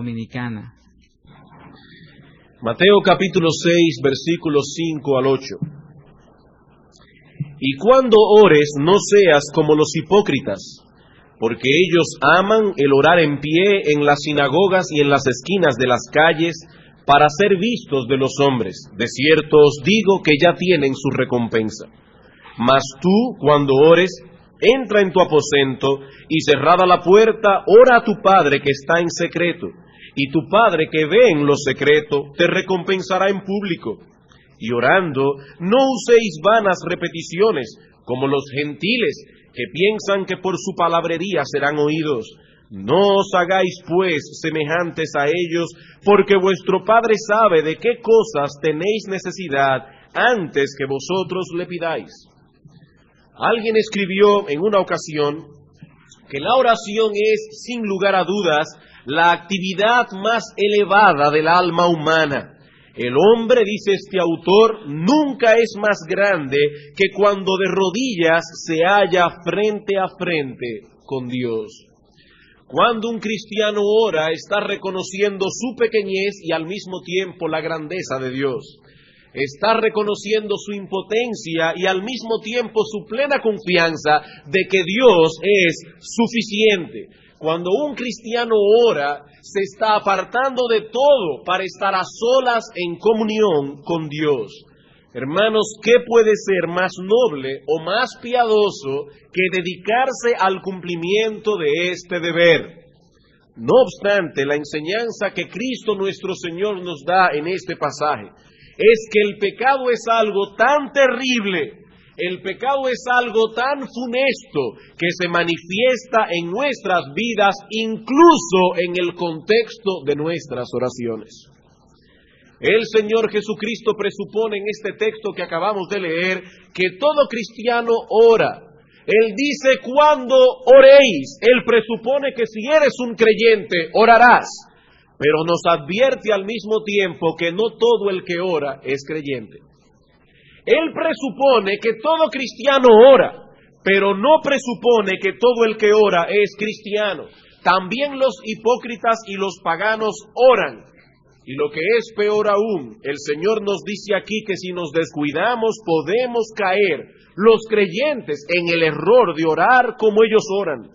Dominicana. Mateo capítulo 6, versículos 5 al 8. Y cuando ores, no seas como los hipócritas, porque ellos aman el orar en pie en las sinagogas y en las esquinas de las calles para ser vistos de los hombres. De cierto os digo que ya tienen su recompensa. Mas tú, cuando ores, entra en tu aposento y cerrada la puerta, ora a tu Padre que está en secreto. Y tu Padre que ve en lo secreto, te recompensará en público. Y orando, no uséis vanas repeticiones, como los gentiles, que piensan que por su palabrería serán oídos. No os hagáis, pues, semejantes a ellos, porque vuestro Padre sabe de qué cosas tenéis necesidad antes que vosotros le pidáis. Alguien escribió en una ocasión que la oración es, sin lugar a dudas, la actividad más elevada del alma humana. El hombre, dice este autor, nunca es más grande que cuando de rodillas se halla frente a frente con Dios. Cuando un cristiano ora, está reconociendo su pequeñez y al mismo tiempo la grandeza de Dios. Está reconociendo su impotencia y al mismo tiempo su plena confianza de que Dios es suficiente. Cuando un cristiano ora, se está apartando de todo para estar a solas en comunión con Dios. Hermanos, ¿qué puede ser más noble o más piadoso que dedicarse al cumplimiento de este deber? No obstante, la enseñanza que Cristo nuestro Señor nos da en este pasaje es que el pecado es algo tan terrible, el pecado es algo tan funesto que se manifiesta en nuestras vidas, incluso en el contexto de nuestras oraciones. El Señor Jesucristo presupone en este texto que acabamos de leer que todo cristiano ora. Él dice, cuando oréis, Él presupone que si eres un creyente, orarás. Pero nos advierte al mismo tiempo que no todo el que ora es creyente. Él presupone que todo cristiano ora, pero no presupone que todo el que ora es cristiano. También los hipócritas y los paganos oran. Y lo que es peor aún, el Señor nos dice aquí que si nos descuidamos podemos caer, los creyentes, en el error de orar como ellos oran.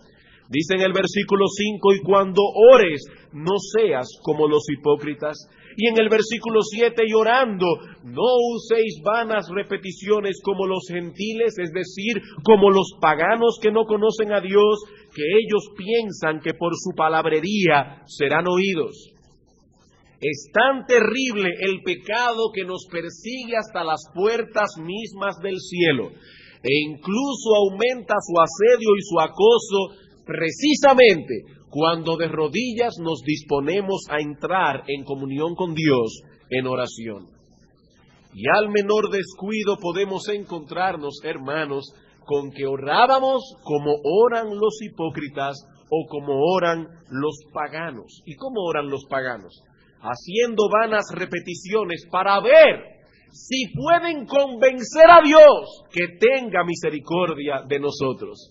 Dice en el versículo 5, y cuando ores, no seas como los hipócritas. Y en el versículo 7, y orando, no uséis vanas repeticiones como los gentiles, es decir, como los paganos que no conocen a Dios, que ellos piensan que por su palabrería serán oídos. Es tan terrible el pecado que nos persigue hasta las puertas mismas del cielo, e incluso aumenta su asedio y su acoso precisamente cuando de rodillas nos disponemos a entrar en comunión con Dios en oración. Y al menor descuido podemos encontrarnos, hermanos, con que orábamos como oran los hipócritas o como oran los paganos. ¿Y cómo oran los paganos? Haciendo vanas repeticiones para ver si pueden convencer a Dios que tenga misericordia de nosotros.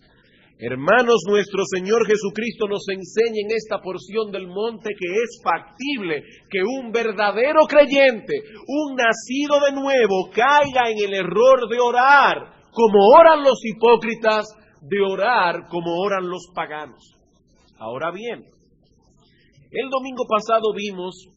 Hermanos, nuestro Señor Jesucristo nos enseña en esta porción del monte que es factible que un verdadero creyente, un nacido de nuevo, caiga en el error de orar como oran los hipócritas, de orar como oran los paganos. Ahora bien, el domingo pasado vimos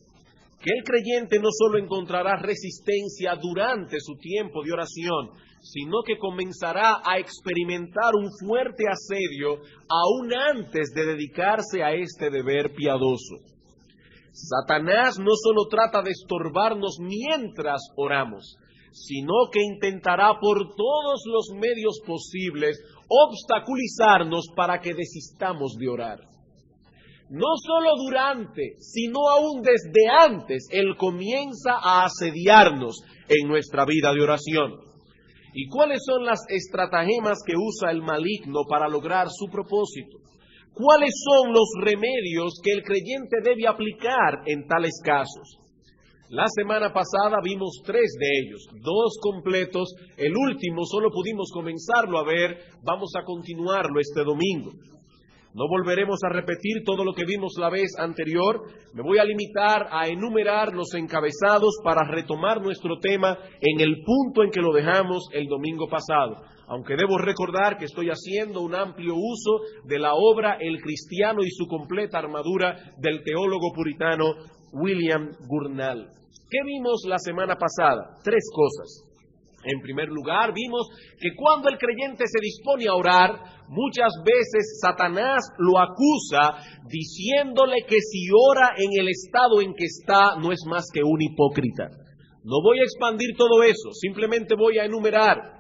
que el creyente no solo encontrará resistencia durante su tiempo de oración, sino que comenzará a experimentar un fuerte asedio aún antes de dedicarse a este deber piadoso. Satanás no solo trata de estorbarnos mientras oramos, sino que intentará por todos los medios posibles obstaculizarnos para que desistamos de orar. No solo durante, sino aún desde antes, Él comienza a asediarnos en nuestra vida de oración. ¿Y cuáles son las estratagemas que usa el maligno para lograr su propósito? ¿Cuáles son los remedios que el creyente debe aplicar en tales casos? La semana pasada vimos 3 de ellos, 2 completos, el último solo pudimos comenzarlo a ver, vamos a continuarlo este domingo. No volveremos a repetir todo lo que vimos la vez anterior. Me voy a limitar a enumerar los encabezados para retomar nuestro tema en el punto en que lo dejamos el domingo pasado. Aunque debo recordar que estoy haciendo un amplio uso de la obra El Cristiano y su completa armadura del teólogo puritano William Gurnall. ¿Qué vimos la semana pasada? 3 cosas. En primer lugar, vimos que cuando el creyente se dispone a orar, muchas veces Satanás lo acusa diciéndole que si ora en el estado en que está, no es más que un hipócrita. No voy a expandir todo eso, simplemente voy a enumerar.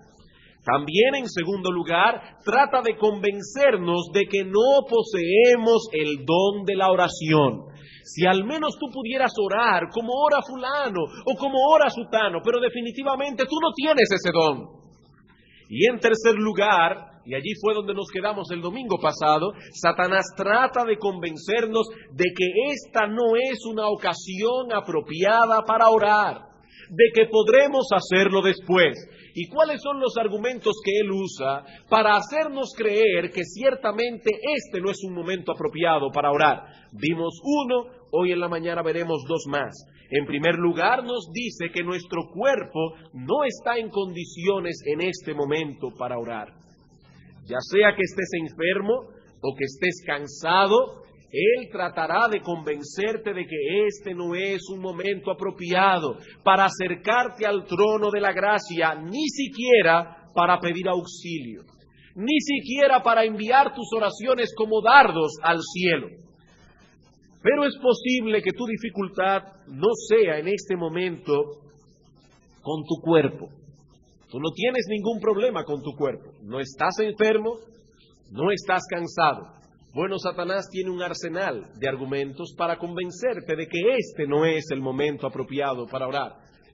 También, en segundo lugar, trata de convencernos de que no poseemos el don de la oración. Si al menos tú pudieras orar como ora fulano o como ora sutano, pero definitivamente tú no tienes ese don. Y en tercer lugar, y allí fue donde nos quedamos el domingo pasado, Satanás trata de convencernos de que esta no es una ocasión apropiada para orar, de que podremos hacerlo después. ¿Y cuáles son los argumentos que él usa para hacernos creer que ciertamente este no es un momento apropiado para orar? Vimos uno, hoy en la mañana veremos 2 más. En primer lugar, nos dice que nuestro cuerpo no está en condiciones en este momento para orar. Ya sea que estés enfermo o que estés cansado, él tratará de convencerte de que este no es un momento apropiado para acercarte al trono de la gracia, ni siquiera para pedir auxilio, ni siquiera para enviar tus oraciones como dardos al cielo. Pero es posible que tu dificultad no sea en este momento con tu cuerpo. Tú no tienes ningún problema con tu cuerpo. No estás enfermo, no estás cansado. Bueno, Satanás tiene un arsenal de argumentos para convencerte de que este no es el momento apropiado para orar.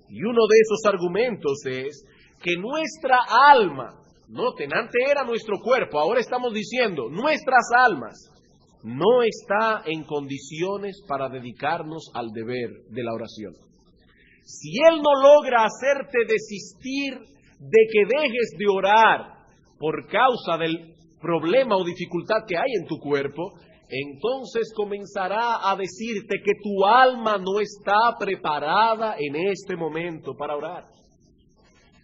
Y uno de esos argumentos es que nuestra alma, noten, antes era nuestro cuerpo, ahora estamos diciendo nuestras almas, no está en condiciones para dedicarnos al deber de la oración. Si Él no logra hacerte desistir de que dejes de orar por causa del problema o dificultad que hay en tu cuerpo, entonces comenzará a decirte que tu alma no está preparada en este momento para orar.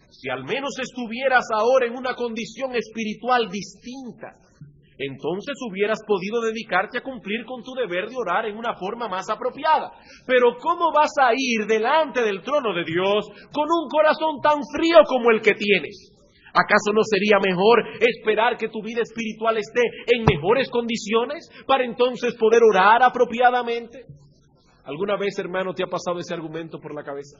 Si al menos estuvieras ahora en una condición espiritual distinta, entonces hubieras podido dedicarte a cumplir con tu deber de orar en una forma más apropiada. Pero ¿cómo vas a ir delante del trono de Dios con un corazón tan frío como el que tienes? ¿Acaso no sería mejor esperar que tu vida espiritual esté en mejores condiciones para entonces poder orar apropiadamente? ¿Alguna vez, hermano, te ha pasado ese argumento por la cabeza?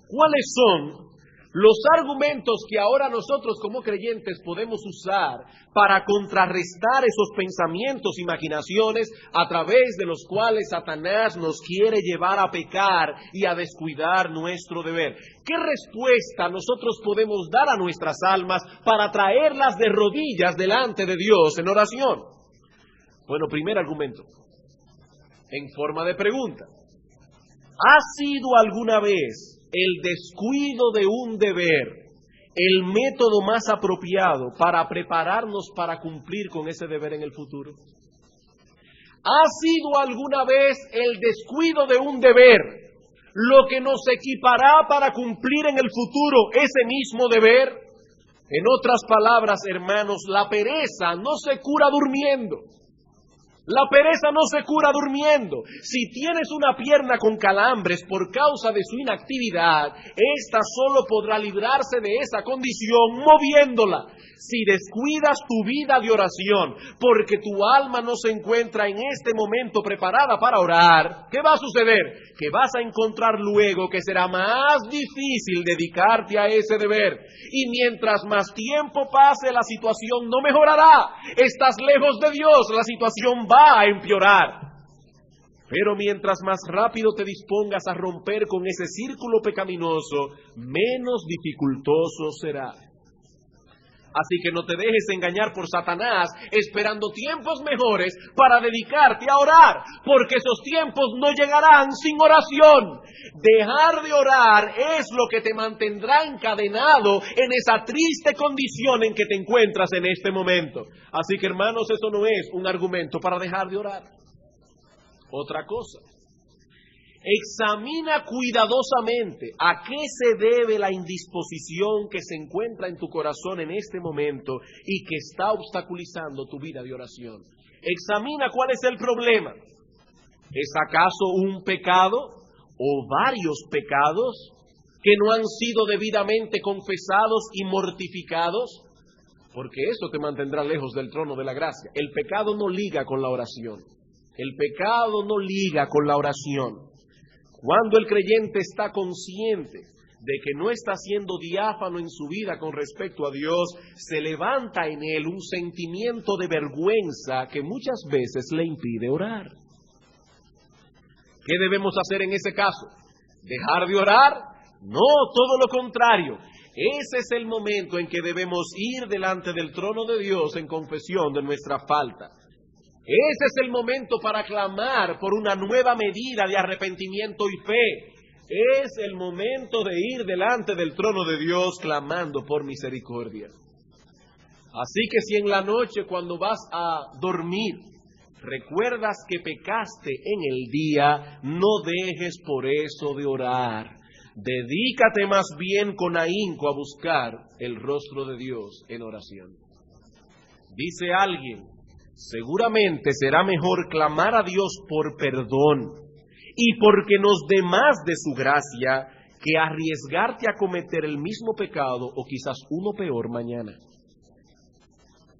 ¿Cuáles son los argumentos que ahora nosotros como creyentes podemos usar para contrarrestar esos pensamientos, imaginaciones a través de los cuales Satanás nos quiere llevar a pecar y a descuidar nuestro deber? ¿Qué respuesta nosotros podemos dar a nuestras almas para traerlas de rodillas delante de Dios en oración? Bueno, primer argumento, en forma de pregunta. ¿Ha sido alguna vez el descuido de un deber el método más apropiado para prepararnos para cumplir con ese deber en el futuro? ¿Ha sido alguna vez el descuido de un deber lo que nos equipará para cumplir en el futuro ese mismo deber? En otras palabras, hermanos, la pereza no se cura durmiendo. La pereza no se cura durmiendo. Si tienes una pierna con calambres por causa de su inactividad, ésta solo podrá librarse de esa condición moviéndola. Si descuidas tu vida de oración porque tu alma no se encuentra en este momento preparada para orar, ¿qué va a suceder? Que vas a encontrar luego que será más difícil dedicarte a ese deber. Y mientras más tiempo pase, la situación no mejorará. Estás lejos de Dios, la situación va a empeorar. Pero mientras más rápido te dispongas a romper con ese círculo pecaminoso, menos dificultoso será. Así que no te dejes engañar por Satanás esperando tiempos mejores para dedicarte a orar, porque esos tiempos no llegarán sin oración. Dejar de orar es lo que te mantendrá encadenado en esa triste condición en que te encuentras en este momento. Así que, hermanos, eso no es un argumento para dejar de orar. Otra cosa. Examina cuidadosamente a qué se debe la indisposición que se encuentra en tu corazón en este momento y que está obstaculizando tu vida de oración. Examina cuál es el problema. ¿Es acaso un pecado o varios pecados que no han sido debidamente confesados y mortificados? Porque eso te mantendrá lejos del trono de la gracia. El pecado no liga con la oración. El pecado no liga con la oración. Cuando el creyente está consciente de que no está siendo diáfano en su vida con respecto a Dios, se levanta en él un sentimiento de vergüenza que muchas veces le impide orar. ¿Qué debemos hacer en ese caso? ¿Dejar de orar? No, todo lo contrario. Ese es el momento en que debemos ir delante del trono de Dios en confesión de nuestra falta. Ese es el momento para clamar por una nueva medida de arrepentimiento y fe. Es el momento de ir delante del trono de Dios clamando por misericordia. Así que si en la noche cuando vas a dormir recuerdas que pecaste en el día, no dejes por eso de orar. Dedícate más bien con ahínco a buscar el rostro de Dios en oración. Dice alguien: seguramente será mejor clamar a Dios por perdón y porque nos dé más de su gracia que arriesgarte a cometer el mismo pecado o quizás uno peor mañana.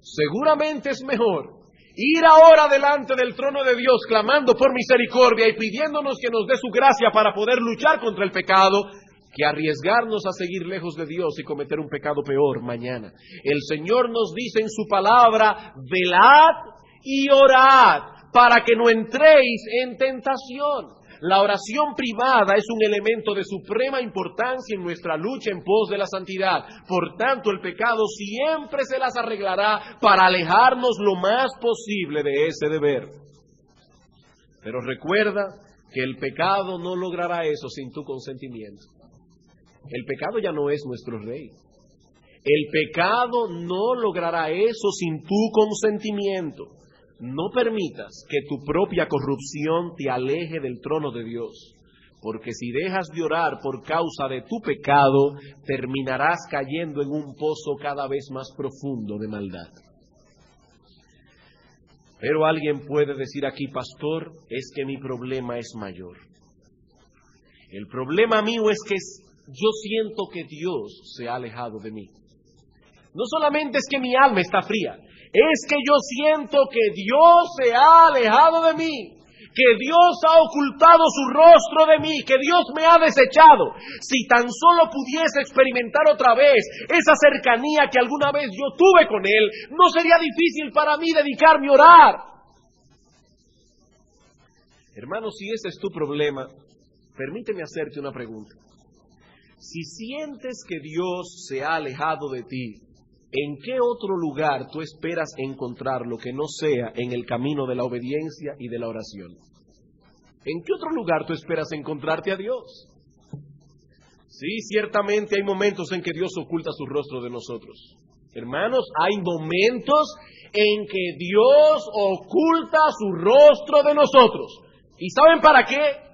Seguramente es mejor ir ahora delante del trono de Dios clamando por misericordia y pidiéndonos que nos dé su gracia para poder luchar contra el pecado, que arriesgarnos a seguir lejos de Dios y cometer un pecado peor mañana. El Señor nos dice en su palabra: velad y orad para que no entréis en tentación. La oración privada es un elemento de suprema importancia en nuestra lucha en pos de la santidad. Por tanto, el pecado siempre se las arreglará para alejarnos lo más posible de ese deber. Pero recuerda que el pecado no logrará eso sin tu consentimiento. El pecado ya no es nuestro rey. El pecado no logrará eso sin tu consentimiento. No permitas que tu propia corrupción te aleje del trono de Dios, porque si dejas de orar por causa de tu pecado, terminarás cayendo en un pozo cada vez más profundo de maldad. Pero alguien puede decir aquí: pastor, es que mi problema es mayor. El problema mío es que yo siento que Dios se ha alejado de mí. No solamente es que mi alma está fría, es que yo siento que Dios se ha alejado de mí, que Dios ha ocultado su rostro de mí, que Dios me ha desechado. Si tan solo pudiese experimentar otra vez esa cercanía que alguna vez yo tuve con Él, no sería difícil para mí dedicarme a orar. Hermano, si ese es tu problema, permíteme hacerte una pregunta. Si sientes que Dios se ha alejado de ti, ¿en qué otro lugar tú esperas encontrar lo que no sea en el camino de la obediencia y de la oración? ¿En qué otro lugar tú esperas encontrarte a Dios? Sí, ciertamente hay momentos en que Dios oculta su rostro de nosotros. Hermanos, hay momentos en que Dios oculta su rostro de nosotros. ¿Y saben para qué?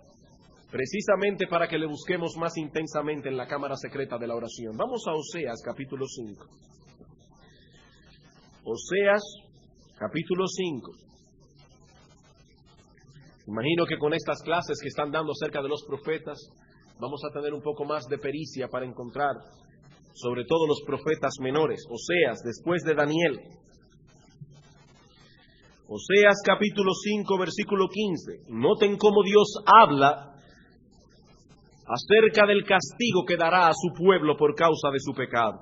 Precisamente para que le busquemos más intensamente en la cámara secreta de la oración. Vamos a Oseas capítulo 5. Oseas capítulo 5. Imagino que con estas clases que están dando acerca de los profetas, vamos a tener un poco más de pericia para encontrar, sobre todo los profetas menores. Oseas, después de Daniel. Oseas capítulo 5, versículo 15. Noten cómo Dios habla acerca del castigo que dará a su pueblo por causa de su pecado.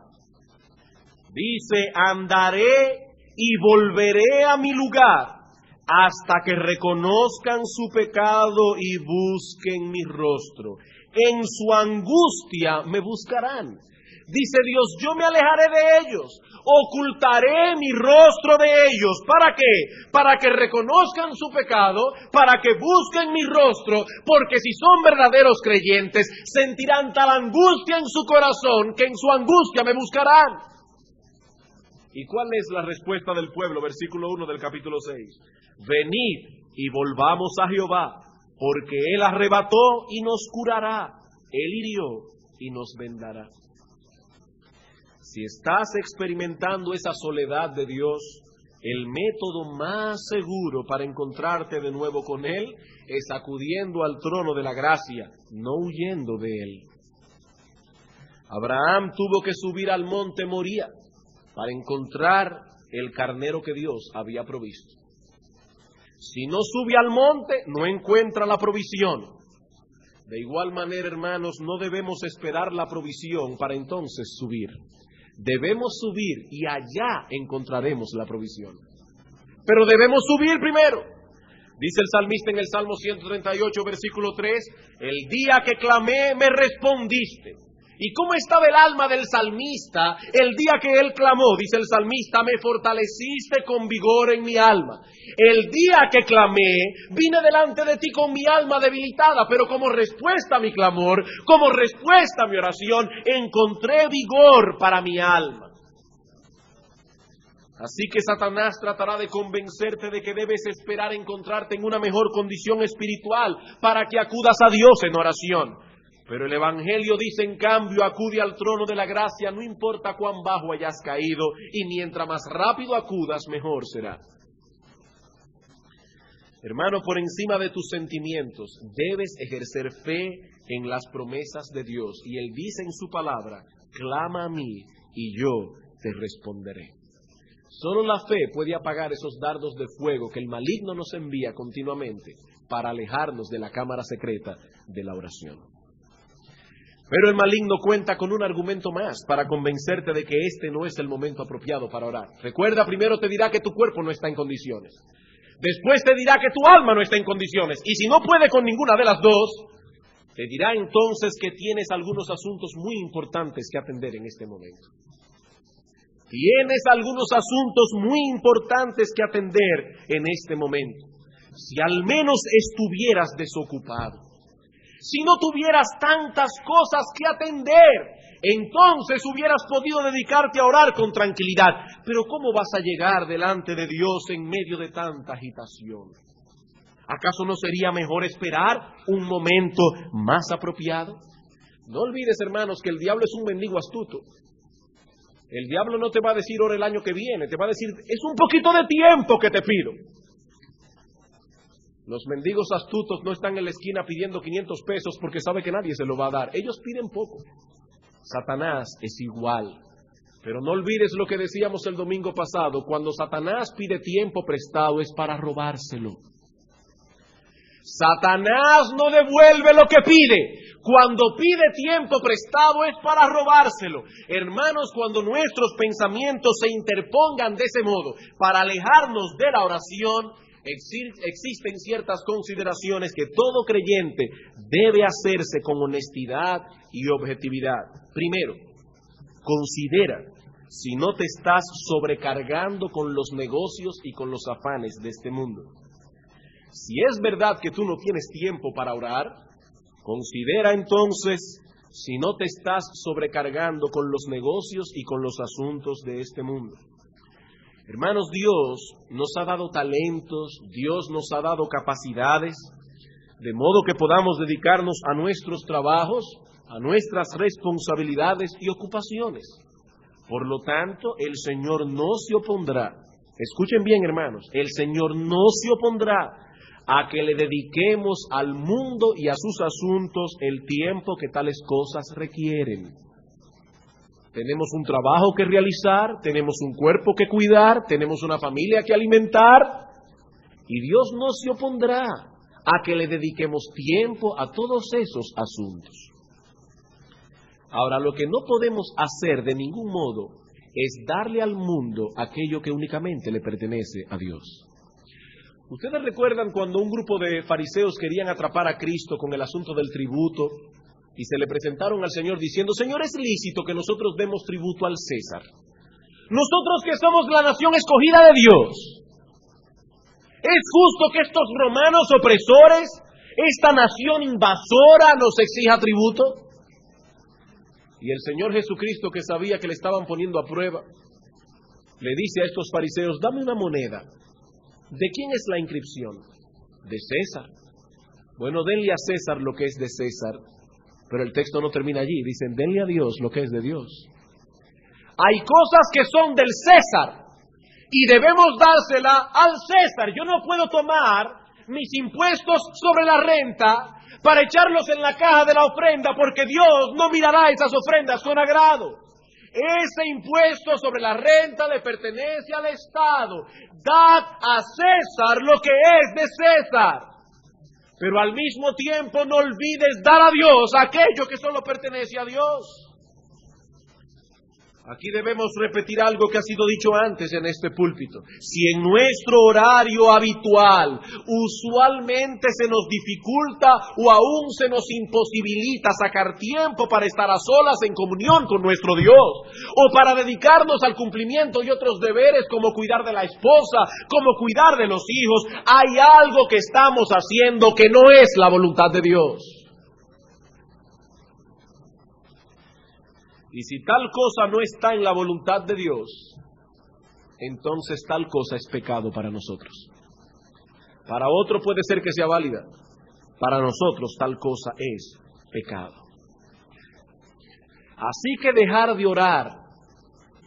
Dice: andaré y volveré a mi lugar hasta que reconozcan su pecado y busquen mi rostro. En su angustia me buscarán. Dice Dios, yo me alejaré de ellos, ocultaré mi rostro de ellos. ¿Para qué? Para que reconozcan su pecado, para que busquen mi rostro, porque si son verdaderos creyentes, sentirán tal angustia en su corazón que en su angustia me buscarán. ¿Y cuál es la respuesta del pueblo? Versículo 1 del capítulo 6. Venid y volvamos a Jehová, porque Él arrebató y nos curará, Él hirió y nos vendará. Si estás experimentando esa soledad de Dios, el método más seguro para encontrarte de nuevo con Él es acudiendo al trono de la gracia, no huyendo de Él. Abraham tuvo que subir al monte Moría para encontrar el carnero que Dios había provisto. Si no sube al monte, no encuentra la provisión. De igual manera, hermanos, no debemos esperar la provisión para entonces subir. Debemos subir y allá encontraremos la provisión. Pero debemos subir primero. Dice el salmista en el Salmo 138, versículo 3, el día que clamé me respondiste. ¿Y cómo estaba el alma del salmista el día que él clamó? Dice el salmista, me fortaleciste con vigor en mi alma. El día que clamé, vine delante de ti con mi alma debilitada, pero como respuesta a mi clamor, como respuesta a mi oración, encontré vigor para mi alma. Así que Satanás tratará de convencerte de que debes esperar encontrarte en una mejor condición espiritual para que acudas a Dios en oración. Pero el Evangelio dice, en cambio, acude al trono de la gracia, no importa cuán bajo hayas caído, y mientras más rápido acudas, mejor será. Hermano, por encima de tus sentimientos, debes ejercer fe en las promesas de Dios. Y Él dice en su palabra, clama a mí y yo te responderé. Solo la fe puede apagar esos dardos de fuego que el maligno nos envía continuamente para alejarnos de la cámara secreta de la oración. Pero el maligno cuenta con un argumento más para convencerte de que este no es el momento apropiado para orar. Recuerda, primero te dirá que tu cuerpo no está en condiciones. Después te dirá que tu alma no está en condiciones. Y si no puede con ninguna de las dos, te dirá entonces que tienes algunos asuntos muy importantes que atender en este momento. Tienes algunos asuntos muy importantes que atender en este momento. Si al menos estuvieras desocupado. Si no tuvieras tantas cosas que atender, entonces hubieras podido dedicarte a orar con tranquilidad. Pero ¿cómo vas a llegar delante de Dios en medio de tanta agitación? ¿Acaso no sería mejor esperar un momento más apropiado? No olvides, hermanos, que el diablo es un mendigo astuto. El diablo no te va a decir ora el año que viene, te va a decir, es un poquito de tiempo que te pido. Los mendigos astutos no están en la esquina pidiendo 500 pesos porque sabe que nadie se lo va a dar. Ellos piden poco. Satanás es igual. Pero no olvides lo que decíamos el domingo pasado. Cuando Satanás pide tiempo prestado es para robárselo. Satanás no devuelve lo que pide. Cuando pide tiempo prestado es para robárselo. Hermanos, cuando nuestros pensamientos se interpongan de ese modo para alejarnos de la oración, existen ciertas consideraciones que todo creyente debe hacerse con honestidad y objetividad. Primero, considera si no te estás sobrecargando con los negocios y con los afanes de este mundo. Si es verdad que tú no tienes tiempo para orar, considera entonces si no te estás sobrecargando con los negocios y con los asuntos de este mundo. Hermanos, Dios nos ha dado talentos, Dios nos ha dado capacidades, de modo que podamos dedicarnos a nuestros trabajos, a nuestras responsabilidades y ocupaciones. Por lo tanto, el Señor no se opondrá, escuchen bien, hermanos, el Señor no se opondrá a que le dediquemos al mundo y a sus asuntos el tiempo que tales cosas requieren. Tenemos un trabajo que realizar, tenemos un cuerpo que cuidar, tenemos una familia que alimentar, y Dios no se opondrá a que le dediquemos tiempo a todos esos asuntos. Ahora, lo que no podemos hacer de ningún modo es darle al mundo aquello que únicamente le pertenece a Dios. ¿Ustedes recuerdan cuando un grupo de fariseos querían atrapar a Cristo con el asunto del tributo? y se le presentaron al Señor diciendo: Señor, es lícito que nosotros demos tributo al César. Nosotros que somos la nación escogida de Dios. ¿Es justo que estos romanos opresores, esta nación invasora, nos exija tributo? Y el Señor Jesucristo, que sabía que le estaban poniendo a prueba, le dice a estos fariseos: dame una moneda. ¿De quién es la inscripción? De César. Bueno, denle a César lo que es de César. Pero el texto no termina allí. Dicen: denle a Dios lo que es de Dios. Hay cosas que son del César y debemos dársela al César. Yo no puedo tomar mis impuestos sobre la renta para echarlos en la caja de la ofrenda, porque Dios no mirará esas ofrendas con agrado. Ese impuesto sobre la renta le pertenece al Estado. Dad a César lo que es de César. Pero al mismo tiempo no olvides dar a Dios aquello que solo pertenece a Dios. Aquí debemos repetir algo que ha sido dicho antes en este púlpito. Si en nuestro horario habitual usualmente se nos dificulta o aún se nos imposibilita sacar tiempo para estar a solas en comunión con nuestro Dios, o para dedicarnos al cumplimiento y otros deberes como cuidar de la esposa, como cuidar de los hijos, hay algo que estamos haciendo que no es la voluntad de Dios. Y si tal cosa no está en la voluntad de Dios, entonces tal cosa es pecado para nosotros. Para otro puede ser que sea válida. Para nosotros tal cosa es pecado. Así que dejar de orar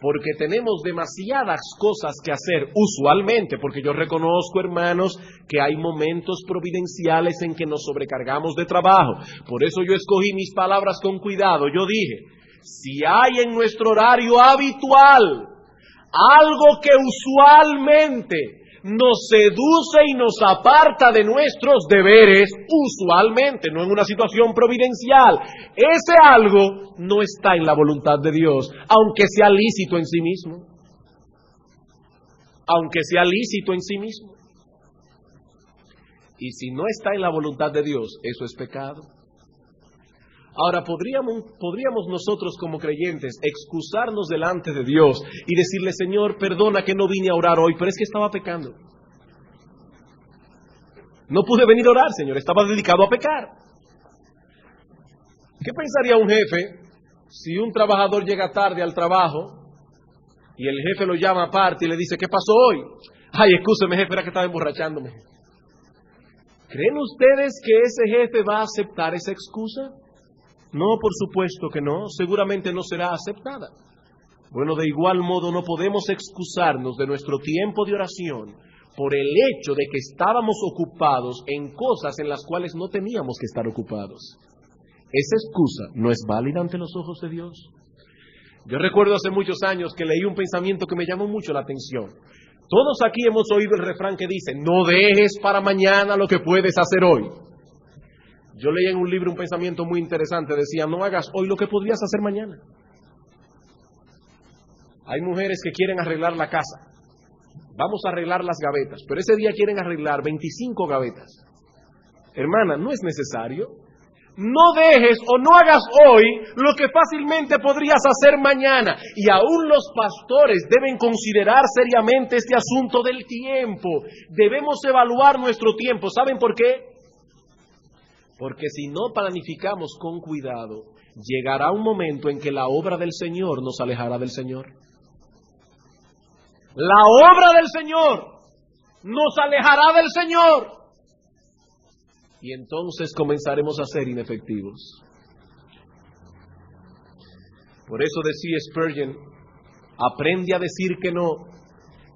porque tenemos demasiadas cosas que hacer usualmente, porque yo reconozco, hermanos, que hay momentos providenciales en que nos sobrecargamos de trabajo. Por eso yo escogí mis palabras con cuidado. Yo dije: si hay en nuestro horario habitual algo que usualmente nos seduce y nos aparta de nuestros deberes, usualmente, no en una situación providencial, ese algo no está en la voluntad de Dios, aunque sea lícito en sí mismo. Aunque sea lícito en sí mismo. Y si no está en la voluntad de Dios, eso es pecado. Ahora, podríamos nosotros como creyentes excusarnos delante de Dios y decirle: Señor, perdona que no vine a orar hoy, pero es que estaba pecando. No pude venir a orar, Señor, estaba dedicado a pecar. ¿Qué pensaría un jefe si un trabajador llega tarde al trabajo y el jefe lo llama aparte y le dice: ¿qué pasó hoy? Ay, excúseme, jefe, era que estaba emborrachándome. ¿Creen ustedes que ese jefe va a aceptar esa excusa? No, por supuesto que no, seguramente no será aceptada. Bueno, de igual modo no podemos excusarnos de nuestro tiempo de oración por el hecho de que estábamos ocupados en cosas en las cuales no teníamos que estar ocupados. Esa excusa no es válida ante los ojos de Dios. Yo recuerdo hace muchos años que leí un pensamiento que me llamó mucho la atención. Todos aquí hemos oído el refrán que dice: no dejes para mañana lo que puedes hacer hoy. Yo leí en un libro un pensamiento muy interesante. Decía: no hagas hoy lo que podrías hacer mañana. Hay mujeres que quieren arreglar la casa. Vamos a arreglar las gavetas. Pero ese día quieren arreglar 25 gavetas. Hermana, no es necesario. No dejes o no hagas hoy lo que fácilmente podrías hacer mañana. Y aún los pastores deben considerar seriamente este asunto del tiempo. Debemos evaluar nuestro tiempo. ¿Saben por qué? Porque si no planificamos con cuidado, llegará un momento en que la obra del Señor nos alejará del Señor. La obra del Señor nos alejará del Señor. Y entonces comenzaremos a ser inefectivos. Por eso decía Spurgeon: aprende a decir que no,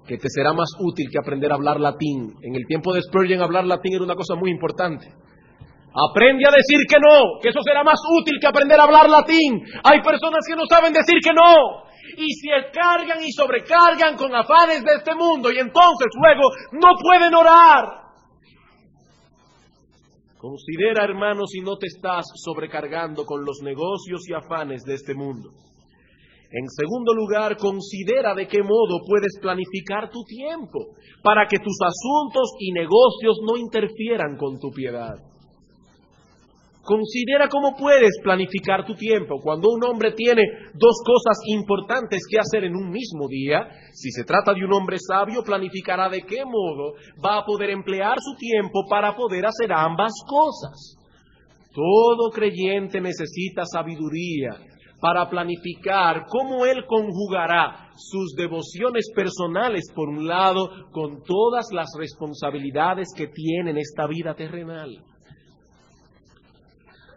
que te será más útil que aprender a hablar latín. En el tiempo de Spurgeon hablar latín era una cosa muy importante. Aprende a decir que no, que eso será más útil que aprender a hablar latín. Hay personas que no saben decir que no y se cargan y sobrecargan con afanes de este mundo y entonces luego no pueden orar. Considera, hermano, si no te estás sobrecargando con los negocios y afanes de este mundo. En segundo lugar, considera de qué modo puedes planificar tu tiempo para que tus asuntos y negocios no interfieran con tu piedad. Considera cómo puedes planificar tu tiempo. Cuando un hombre tiene dos cosas importantes que hacer en un mismo día, si se trata de un hombre sabio, planificará de qué modo va a poder emplear su tiempo para poder hacer ambas cosas. Todo creyente necesita sabiduría para planificar cómo él conjugará sus devociones personales, por un lado, con todas las responsabilidades que tiene en esta vida terrenal.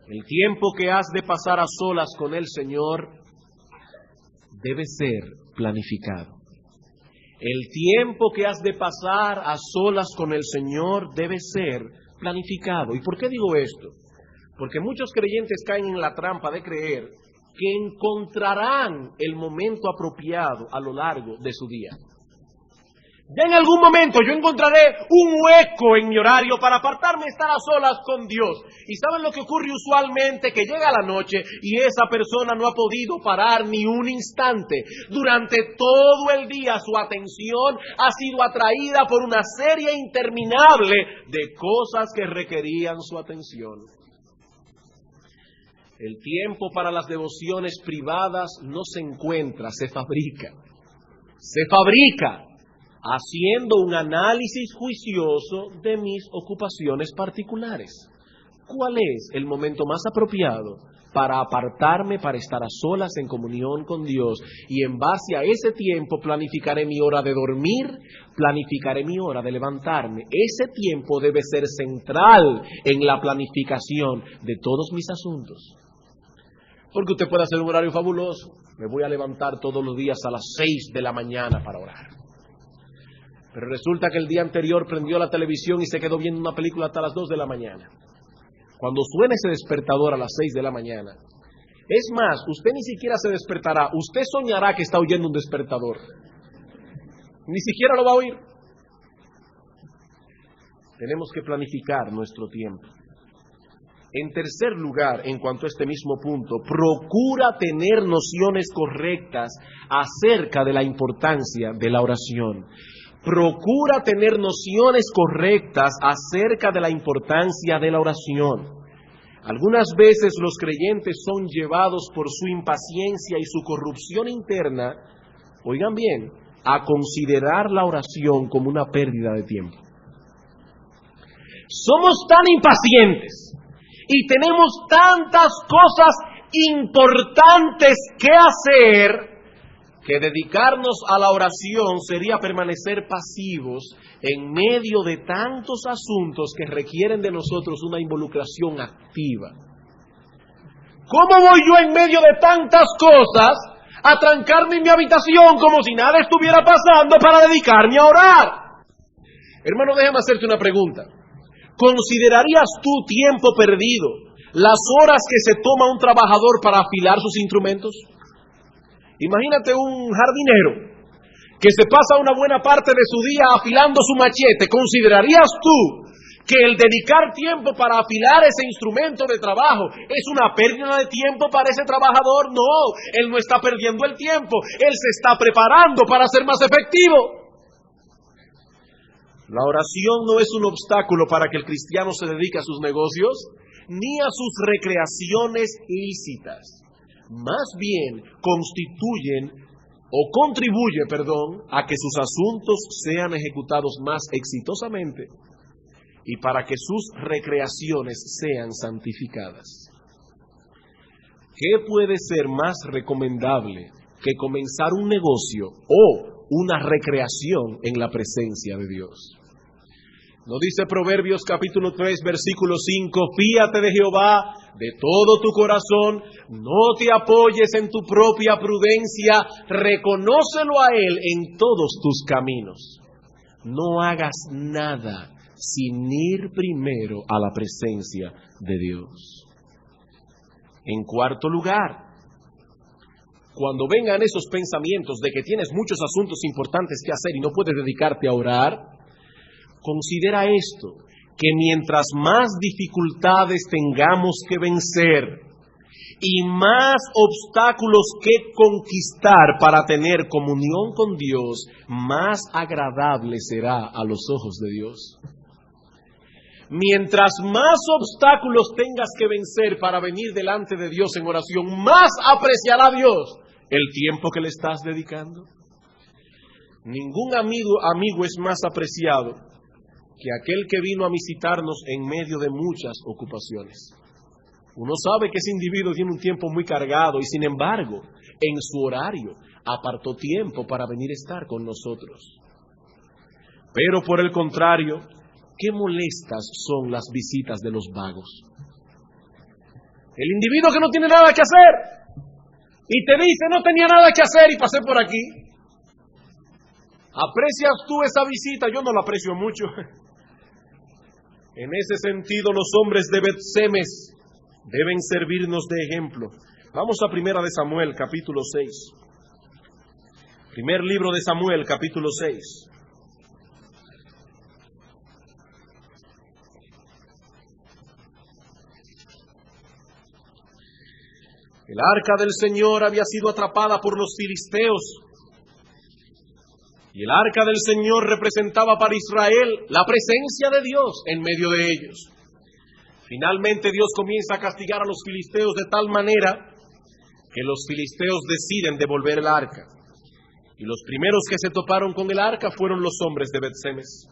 El tiempo que has de pasar a solas con el Señor debe ser planificado. El tiempo que has de pasar a solas con el Señor debe ser planificado. ¿Y por qué digo esto? Porque muchos creyentes caen en la trampa de creer que encontrarán el momento apropiado a lo largo de su día. Ya en algún momento yo encontraré un hueco en mi horario para apartarme y estar a solas con Dios. ¿Y saben lo que ocurre usualmente? Que llega la noche y esa persona no ha podido parar ni un instante. Durante todo el día su atención ha sido atraída por una serie interminable de cosas que requerían su atención. El tiempo para las devociones privadas no se encuentra, se fabrica. Se fabrica haciendo un análisis juicioso de mis ocupaciones particulares. ¿Cuál es el momento más apropiado para apartarme, para estar a solas en comunión con Dios? Y en base a ese tiempo planificaré mi hora de dormir, planificaré mi hora de levantarme. Ese tiempo debe ser central en la planificación de todos mis asuntos. Porque usted puede hacer un horario fabuloso. Me voy a levantar todos los días a las 6 de la mañana para orar. Pero resulta que el día anterior prendió la televisión y se quedó viendo una película hasta las 2 de la mañana. Cuando suene ese despertador a las 6 de la mañana, es más, usted ni siquiera se despertará, usted soñará que está oyendo un despertador. Ni siquiera lo va a oír. Tenemos que planificar nuestro tiempo. En tercer lugar, en cuanto a este mismo punto, procura tener nociones correctas acerca de la importancia de la oración. Procura tener nociones correctas acerca de la importancia de la oración. Algunas veces los creyentes son llevados por su impaciencia y su corrupción interna, oigan bien, a considerar la oración como una pérdida de tiempo. Somos tan impacientes y tenemos tantas cosas importantes que hacer que dedicarnos a la oración sería permanecer pasivos en medio de tantos asuntos que requieren de nosotros una involucración activa. ¿Cómo voy yo en medio de tantas cosas a trancarme en mi habitación como si nada estuviera pasando para dedicarme a orar? Hermano, déjame hacerte una pregunta. ¿Considerarías tú tiempo perdido las horas que se toma un trabajador para afilar sus instrumentos? Imagínate un jardinero que se pasa una buena parte de su día afilando su machete. ¿Considerarías tú que el dedicar tiempo para afilar ese instrumento de trabajo es una pérdida de tiempo para ese trabajador? No, él no está perdiendo el tiempo, él se está preparando para ser más efectivo. La oración no es un obstáculo para que el cristiano se dedique a sus negocios ni a sus recreaciones lícitas. Más bien contribuye, a que sus asuntos sean ejecutados más exitosamente y para que sus recreaciones sean santificadas. ¿Qué puede ser más recomendable que comenzar un negocio o una recreación en la presencia de Dios? ¿No dice Proverbios capítulo 3, versículo 5, fíate de Jehová de todo tu corazón, no te apoyes en tu propia prudencia, reconócelo a Él en todos tus caminos? No hagas nada sin ir primero a la presencia de Dios. En cuarto lugar, cuando vengan esos pensamientos de que tienes muchos asuntos importantes que hacer y no puedes dedicarte a orar, considera esto, que mientras más dificultades tengamos que vencer y más obstáculos que conquistar para tener comunión con Dios, más agradable será a los ojos de Dios. Mientras más obstáculos tengas que vencer para venir delante de Dios en oración, más apreciará Dios el tiempo que le estás dedicando. Ningún amigo es más apreciado que aquel que vino a visitarnos en medio de muchas ocupaciones. Uno sabe que ese individuo tiene un tiempo muy cargado y sin embargo, en su horario, apartó tiempo para venir a estar con nosotros. Pero por el contrario, qué molestas son las visitas de los vagos. El individuo que no tiene nada que hacer y te dice no tenía nada que hacer y pasé por aquí. ¿Aprecias tú esa visita? Yo no la aprecio mucho. En ese sentido, los hombres de Bet-Semes deben servirnos de ejemplo. Vamos a Primera de Samuel, capítulo 6. Primer libro de Samuel, capítulo 6. El arca del Señor había sido atrapada por los filisteos. Y el arca del Señor representaba para Israel la presencia de Dios en medio de ellos. Finalmente Dios comienza a castigar a los filisteos de tal manera que los filisteos deciden devolver el arca. Y los primeros que se toparon con el arca fueron los hombres de Bet-Semes.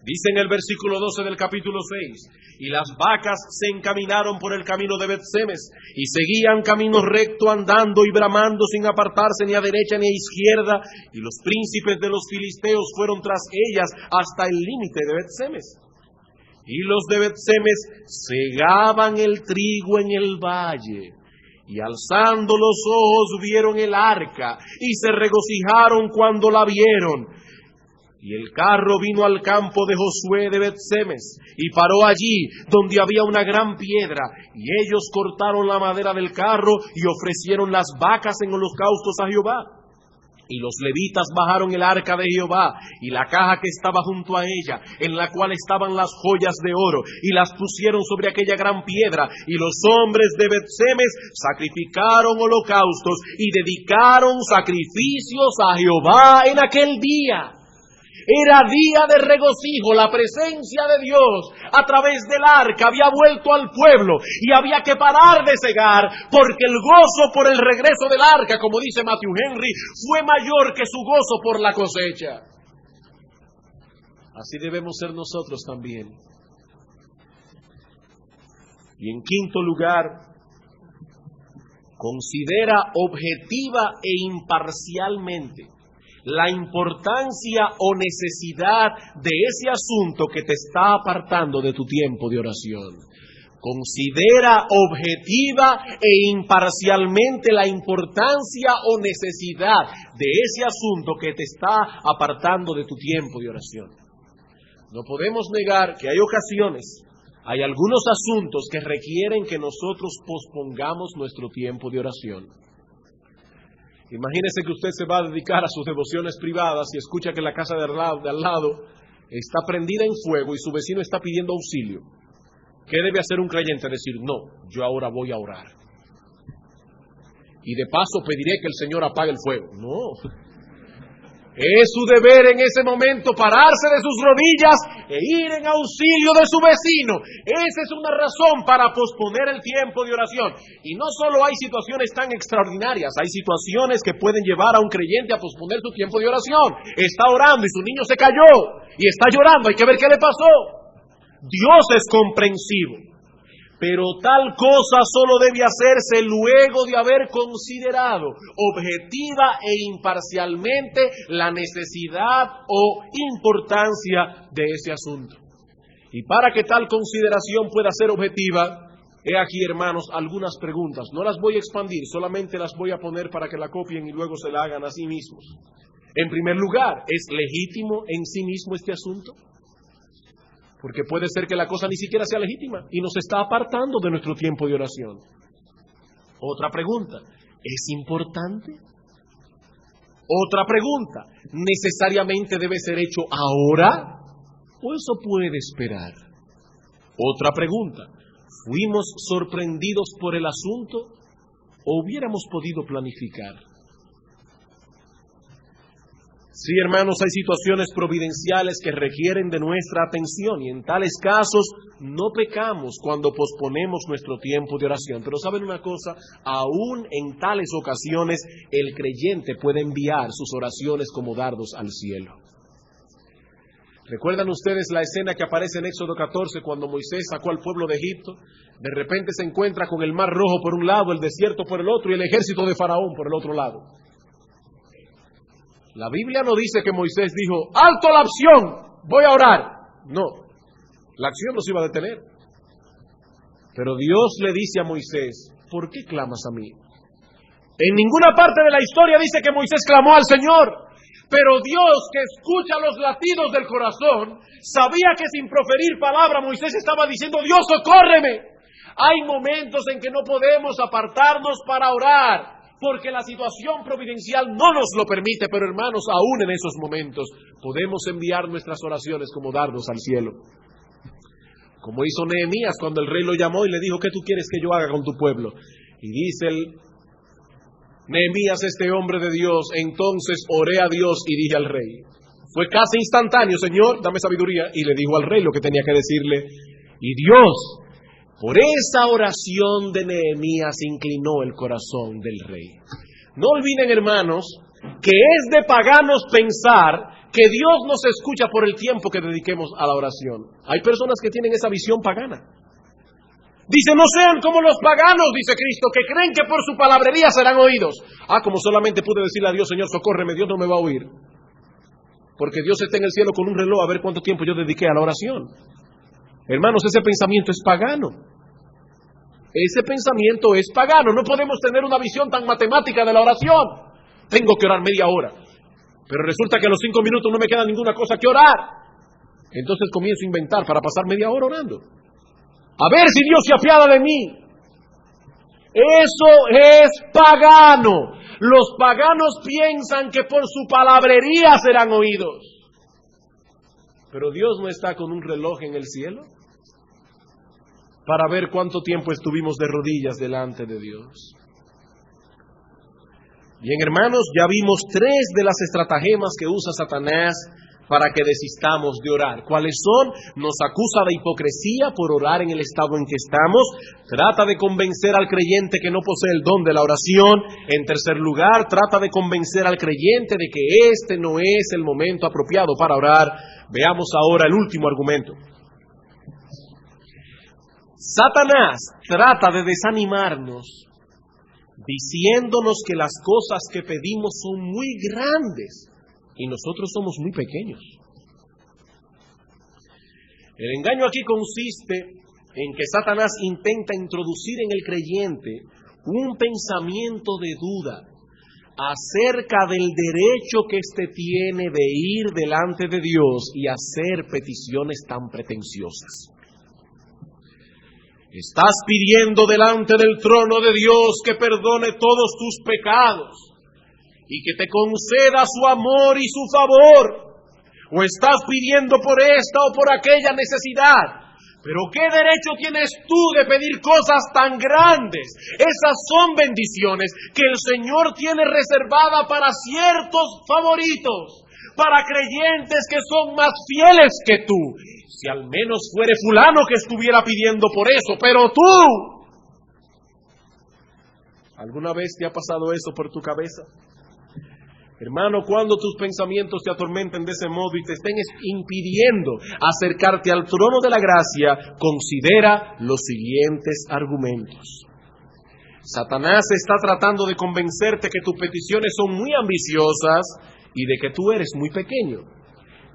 Dice en el versículo 12 del capítulo 6, y las vacas se encaminaron por el camino de Bet-Semes, y seguían camino recto andando y bramando sin apartarse ni a derecha ni a izquierda, y los príncipes de los filisteos fueron tras ellas hasta el límite de Bet-Semes. Y los de Bet-Semes segaban el trigo en el valle, y alzando los ojos vieron el arca, y se regocijaron cuando la vieron. Y el carro vino al campo de Josué de Bet-Semes, y paró allí donde había una gran piedra, y ellos cortaron la madera del carro, y ofrecieron las vacas en holocaustos a Jehová. Y los levitas bajaron el arca de Jehová, y la caja que estaba junto a ella, en la cual estaban las joyas de oro, y las pusieron sobre aquella gran piedra, y los hombres de Bet-Semes sacrificaron holocaustos, y dedicaron sacrificios a Jehová en aquel día. Era día de regocijo, la presencia de Dios a través del arca había vuelto al pueblo y había que parar de cegar porque el gozo por el regreso del arca, como dice Matthew Henry, fue mayor que su gozo por la cosecha. Así debemos ser nosotros también. Y en quinto lugar, considera objetiva e imparcialmente la importancia o necesidad de ese asunto que te está apartando de tu tiempo de oración. Considera objetiva e imparcialmente la importancia o necesidad de ese asunto que te está apartando de tu tiempo de oración. No podemos negar que hay ocasiones, hay algunos asuntos que requieren que nosotros pospongamos nuestro tiempo de oración. Imagínese que usted se va a dedicar a sus devociones privadas y escucha que la casa de al lado está prendida en fuego y su vecino está pidiendo auxilio. ¿Qué debe hacer un creyente? Decir, no, yo ahora voy a orar. Y de paso pediré que el Señor apague el fuego. No. Es su deber en ese momento pararse de sus rodillas e ir en auxilio de su vecino. Esa es una razón para posponer el tiempo de oración. Y no solo hay situaciones tan extraordinarias, hay situaciones que pueden llevar a un creyente a posponer su tiempo de oración. Está orando y su niño se cayó y está llorando, hay que ver qué le pasó. Dios es comprensivo. Pero tal cosa solo debe hacerse luego de haber considerado objetiva e imparcialmente la necesidad o importancia de ese asunto. Y para que tal consideración pueda ser objetiva, he aquí, hermanos, algunas preguntas. No las voy a expandir, solamente las voy a poner para que la copien y luego se la hagan a sí mismos. En primer lugar, ¿es legítimo en sí mismo este asunto? Porque puede ser que la cosa ni siquiera sea legítima y nos está apartando de nuestro tiempo de oración. Otra pregunta, ¿es importante? Otra pregunta, ¿necesariamente debe ser hecho ahora? ¿O eso puede esperar? Otra pregunta, ¿fuimos sorprendidos por el asunto o hubiéramos podido planificar? Sí, hermanos, hay situaciones providenciales que requieren de nuestra atención y en tales casos no pecamos cuando posponemos nuestro tiempo de oración. Pero ¿saben una cosa? Aún en tales ocasiones el creyente puede enviar sus oraciones como dardos al cielo. ¿Recuerdan ustedes la escena que aparece en Éxodo 14 cuando Moisés sacó al pueblo de Egipto? De repente se encuentra con el Mar Rojo por un lado, el desierto por el otro y el ejército de Faraón por el otro lado. La Biblia no dice que Moisés dijo, ¡alto la acción! ¡Voy a orar! No, la acción no se iba a detener. Pero Dios le dice a Moisés, ¿por qué clamas a mí? En ninguna parte de la historia dice que Moisés clamó al Señor. Pero Dios, que escucha los latidos del corazón, sabía que sin proferir palabra Moisés estaba diciendo, Dios, socórreme. Hay momentos en que no podemos apartarnos para orar, porque la situación providencial no nos lo permite, pero hermanos, aún en esos momentos podemos enviar nuestras oraciones como dardos al cielo. Como hizo Nehemías cuando el rey lo llamó y le dijo, ¿qué tú quieres que yo haga con tu pueblo? Y dice Nehemías, este hombre de Dios, entonces oré a Dios y dije al rey. Fue casi instantáneo, Señor, dame sabiduría, y le dijo al rey lo que tenía que decirle. Y Dios, por esa oración de Nehemías, inclinó el corazón del rey. No olviden, hermanos, que es de paganos pensar que Dios nos escucha por el tiempo que dediquemos a la oración. Hay personas que tienen esa visión pagana. Dice, no sean como los paganos, dice Cristo, que creen que por su palabrería serán oídos. Como solamente pude decirle a Dios, Señor, socórreme, Dios no me va a oír. Porque Dios está en el cielo con un reloj a ver cuánto tiempo yo dediqué a la oración. Hermanos, ese pensamiento es pagano. Ese pensamiento es pagano. No podemos tener una visión tan matemática de la oración. Tengo que orar media hora. Pero resulta que a los 5 minutos no me queda ninguna cosa que orar. Entonces comienzo a inventar para pasar media hora orando. A ver si Dios se apiada de mí. Eso es pagano. Los paganos piensan que por su palabrería serán oídos. Pero Dios no está con un reloj en el cielo para ver cuánto tiempo estuvimos de rodillas delante de Dios. Bien, hermanos, ya vimos 3 de las estratagemas que usa Satanás para que desistamos de orar. ¿Cuáles son? Nos acusa de hipocresía por orar en el estado en que estamos. Trata de convencer al creyente que no posee el don de la oración. En tercer lugar, trata de convencer al creyente de que este no es el momento apropiado para orar. Veamos ahora el último argumento. Satanás trata de desanimarnos diciéndonos que las cosas que pedimos son muy grandes y nosotros somos muy pequeños. El engaño aquí consiste en que Satanás intenta introducir en el creyente un pensamiento de duda acerca del derecho que éste tiene de ir delante de Dios y hacer peticiones tan pretenciosas. Estás pidiendo delante del trono de Dios que perdone todos tus pecados y que te conceda su amor y su favor. O estás pidiendo por esta o por aquella necesidad. Pero ¿qué derecho tienes tú de pedir cosas tan grandes? Esas son bendiciones que el Señor tiene reservada para ciertos favoritos, para creyentes que son más fieles que tú. Si al menos fuere fulano que estuviera pidiendo por eso, pero tú, ¿alguna vez te ha pasado eso por tu cabeza? Hermano, cuando tus pensamientos te atormenten de ese modo y te estén impidiendo acercarte al trono de la gracia, considera los siguientes argumentos. Satanás está tratando de convencerte que tus peticiones son muy ambiciosas y de que tú eres muy pequeño.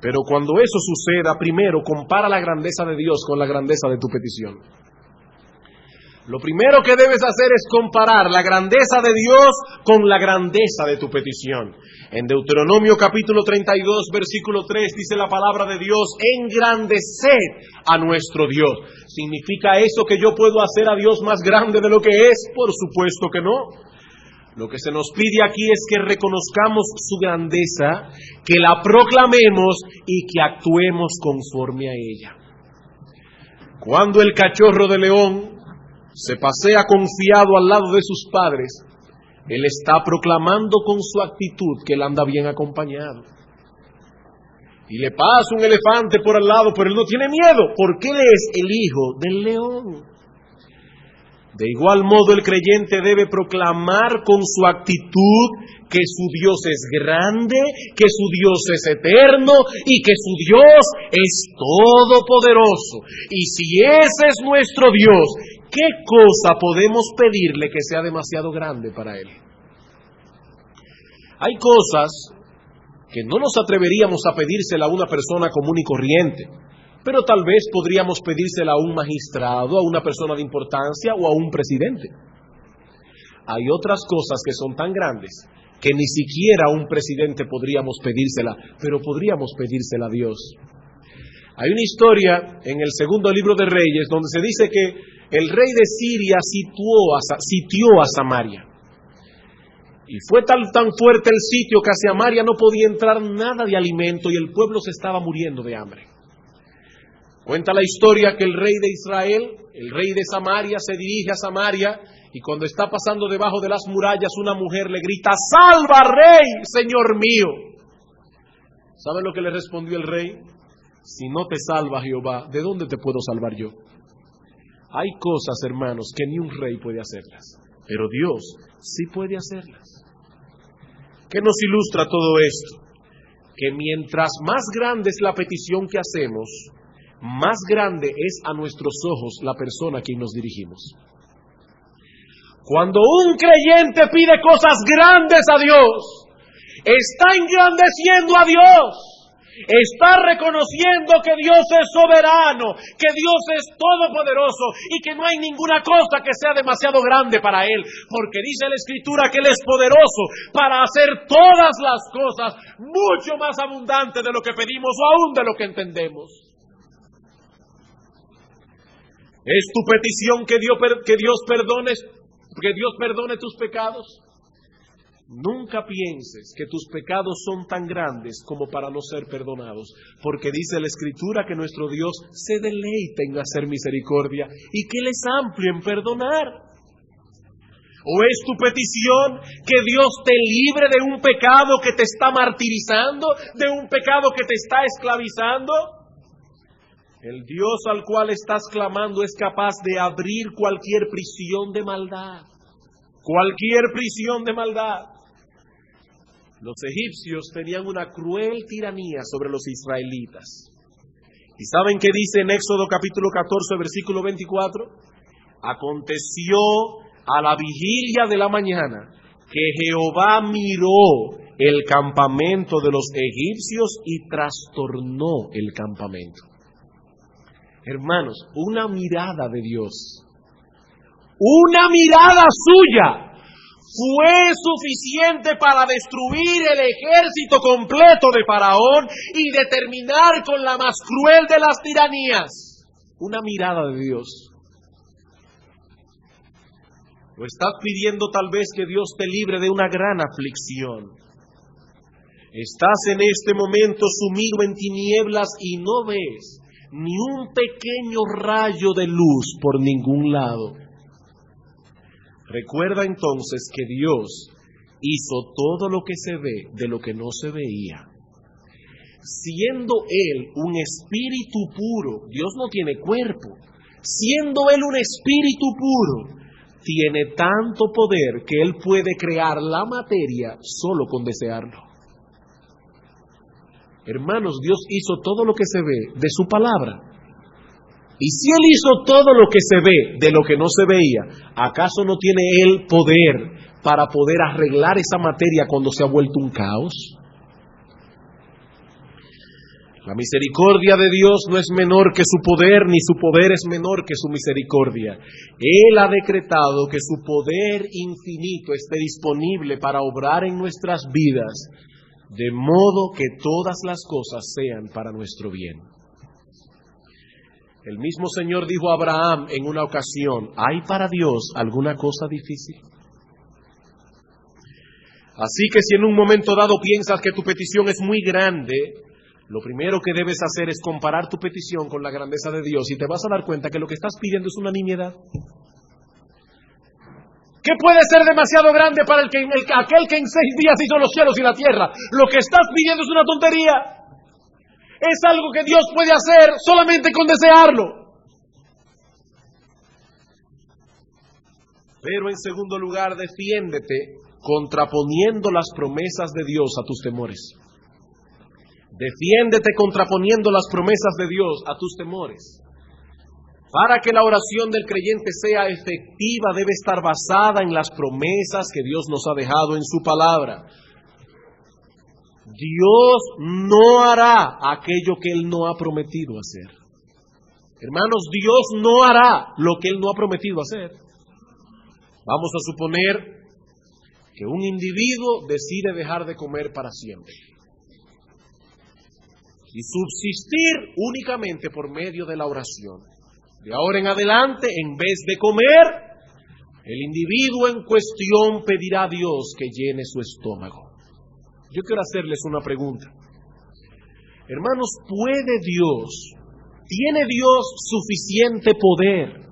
Pero cuando eso suceda, primero compara la grandeza de Dios con la grandeza de tu petición. Lo primero que debes hacer es comparar la grandeza de Dios con la grandeza de tu petición. En Deuteronomio capítulo 32, versículo 3, dice la palabra de Dios, engrandeced a nuestro Dios. ¿Significa eso que yo puedo hacer a Dios más grande de lo que es? Por supuesto que no. Lo que se nos pide aquí es que reconozcamos su grandeza, que la proclamemos y que actuemos conforme a ella. Cuando el cachorro de león se pasea confiado al lado de sus padres, él está proclamando con su actitud que él anda bien acompañado. y le pasa un elefante por al lado, pero él no tiene miedo, porque él es el hijo del león. De igual modo, el creyente debe proclamar con su actitud que su Dios es grande, que su Dios es eterno y que su Dios es todopoderoso. Y si ese es nuestro Dios, ¿qué cosa podemos pedirle que sea demasiado grande para Él? Hay cosas que no nos atreveríamos a pedírsela a una persona común y corriente, pero tal vez podríamos pedírsela a un magistrado, a una persona de importancia o a un presidente. Hay otras cosas que son tan grandes que ni siquiera a un presidente podríamos pedírsela, pero podríamos pedírsela a Dios. Hay una historia en el segundo libro de Reyes donde se dice que el rey de Siria sitió a Samaria. Y fue tan fuerte el sitio que hacia Samaria no podía entrar nada de alimento y el pueblo se estaba muriendo de hambre. Cuenta la historia que el rey de Israel, el rey de Samaria, se dirige a Samaria y cuando está pasando debajo de las murallas una mujer le grita: ¡Salva, rey, señor mío! ¿Saben lo que le respondió el rey? Si no te salva Jehová, ¿de dónde te puedo salvar yo? Hay cosas, hermanos, que ni un rey puede hacerlas, pero Dios sí puede hacerlas. ¿Qué nos ilustra todo esto? Que mientras más grande es la petición que hacemos, más grande es a nuestros ojos la persona a quien nos dirigimos. Cuando un creyente pide cosas grandes a Dios, está engrandeciendo a Dios. Está reconociendo que Dios es soberano, que Dios es todopoderoso y que no hay ninguna cosa que sea demasiado grande para Él, porque dice la Escritura que Él es poderoso para hacer todas las cosas mucho más abundante de lo que pedimos o aún de lo que entendemos. ¿Es tu petición que Dios perdone tus pecados? Nunca pienses que tus pecados son tan grandes como para no ser perdonados, porque dice la Escritura que nuestro Dios se deleita en hacer misericordia y que Él es amplio en perdonar. ¿O es tu petición que Dios te libre de un pecado que te está martirizando, de un pecado que te está esclavizando? El Dios al cual estás clamando es capaz de abrir cualquier prisión de maldad. Cualquier prisión de maldad. Los egipcios tenían una cruel tiranía sobre los israelitas. ¿Y saben qué dice en Éxodo capítulo 14, versículo 24? Aconteció a la vigilia de la mañana que Jehová miró el campamento de los egipcios y trastornó el campamento. Hermanos, una mirada de Dios, una mirada suya, fue suficiente para destruir el ejército completo de Faraón y determinar con la más cruel de las tiranías. Una mirada de Dios. ¿O estás pidiendo tal vez que Dios te libre de una gran aflicción? Estás en este momento sumido en tinieblas y no ves ni un pequeño rayo de luz por ningún lado. Recuerda entonces que Dios hizo todo lo que se ve de lo que no se veía. Siendo Él un espíritu puro, Dios no tiene cuerpo. Siendo Él un espíritu puro, tiene tanto poder que Él puede crear la materia solo con desearlo. Hermanos, Dios hizo todo lo que se ve de su palabra. Y si Él hizo todo lo que se ve de lo que no se veía, ¿acaso no tiene Él poder para poder arreglar esa materia cuando se ha vuelto un caos? La misericordia de Dios no es menor que su poder, ni su poder es menor que su misericordia. Él ha decretado que su poder infinito esté disponible para obrar en nuestras vidas, de modo que todas las cosas sean para nuestro bien. El mismo Señor dijo a Abraham en una ocasión: ¿hay para Dios alguna cosa difícil? Así que si en un momento dado piensas que tu petición es muy grande, lo primero que debes hacer es comparar tu petición con la grandeza de Dios y te vas a dar cuenta que lo que estás pidiendo es una nimiedad. ¿Qué puede ser demasiado grande para aquel que en 6 días hizo los cielos y la tierra? Lo que estás pidiendo es una tontería. Es algo que Dios puede hacer solamente con desearlo. Pero en segundo lugar, defiéndete contraponiendo las promesas de Dios a tus temores. Defiéndete contraponiendo las promesas de Dios a tus temores. Para que la oración del creyente sea efectiva, debe estar basada en las promesas que Dios nos ha dejado en su palabra. Dios no hará aquello que Él no ha prometido hacer. Hermanos, Dios no hará lo que Él no ha prometido hacer. Vamos a suponer que un individuo decide dejar de comer para siempre y subsistir únicamente por medio de la oración. De ahora en adelante, en vez de comer, el individuo en cuestión pedirá a Dios que llene su estómago. Yo quiero hacerles una pregunta. Hermanos, ¿tiene Dios suficiente poder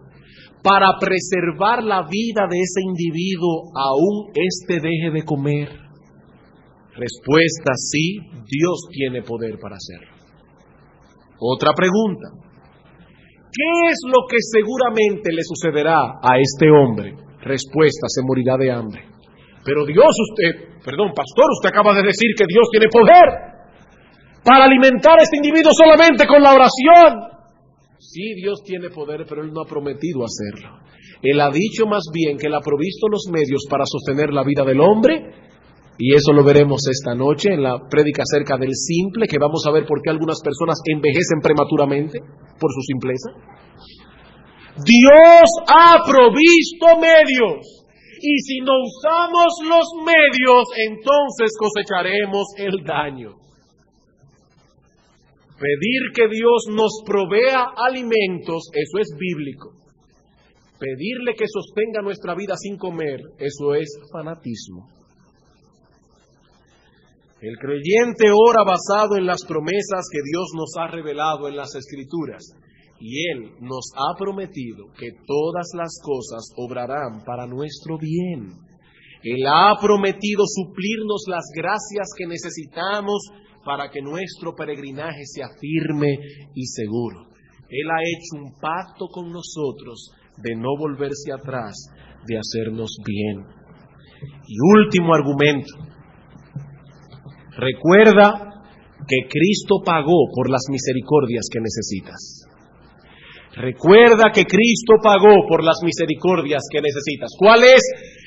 para preservar la vida de ese individuo aún éste deje de comer? Respuesta: sí, Dios tiene poder para hacerlo. Otra pregunta. ¿Qué es lo que seguramente le sucederá a este hombre? Respuesta: se morirá de hambre. Pero pastor, usted acaba de decir que Dios tiene poder para alimentar a este individuo solamente con la oración. Sí, Dios tiene poder, pero Él no ha prometido hacerlo. Él ha dicho más bien que Él ha provisto los medios para sostener la vida del hombre, y eso lo veremos esta noche en la prédica acerca del simple, que vamos a ver por qué algunas personas envejecen prematuramente por su simpleza. Dios ha provisto medios, y si no usamos los medios, entonces cosecharemos el daño. Pedir que Dios nos provea alimentos, eso es bíblico. Pedirle que sostenga nuestra vida sin comer, eso es fanatismo. El creyente ora basado en las promesas que Dios nos ha revelado en las Escrituras, y Él nos ha prometido que todas las cosas obrarán para nuestro bien. Él ha prometido suplirnos las gracias que necesitamos para que nuestro peregrinaje sea firme y seguro. Él ha hecho un pacto con nosotros de no volverse atrás, de hacernos bien. Y último argumento. Recuerda que Cristo pagó por las misericordias que necesitas. Recuerda que Cristo pagó por las misericordias que necesitas. ¿Cuál es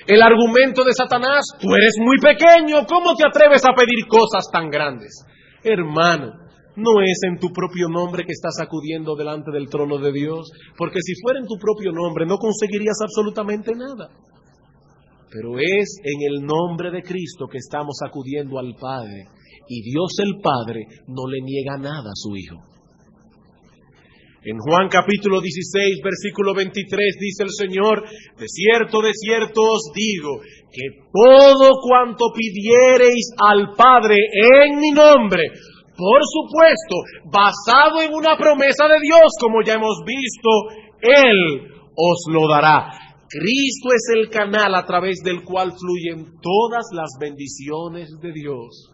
el argumento de Satanás? Tú eres muy pequeño, ¿cómo te atreves a pedir cosas tan grandes? Hermano, no es en tu propio nombre que estás acudiendo delante del trono de Dios, porque si fuera en tu propio nombre no conseguirías absolutamente nada. Pero es en el nombre de Cristo que estamos acudiendo al Padre, y Dios el Padre no le niega nada a su Hijo. En Juan capítulo 16, versículo 23, dice el Señor: de cierto os digo, que todo cuanto pidiereis al Padre en mi nombre, por supuesto, basado en una promesa de Dios, como ya hemos visto, Él os lo dará. Cristo es el canal a través del cual fluyen todas las bendiciones de Dios.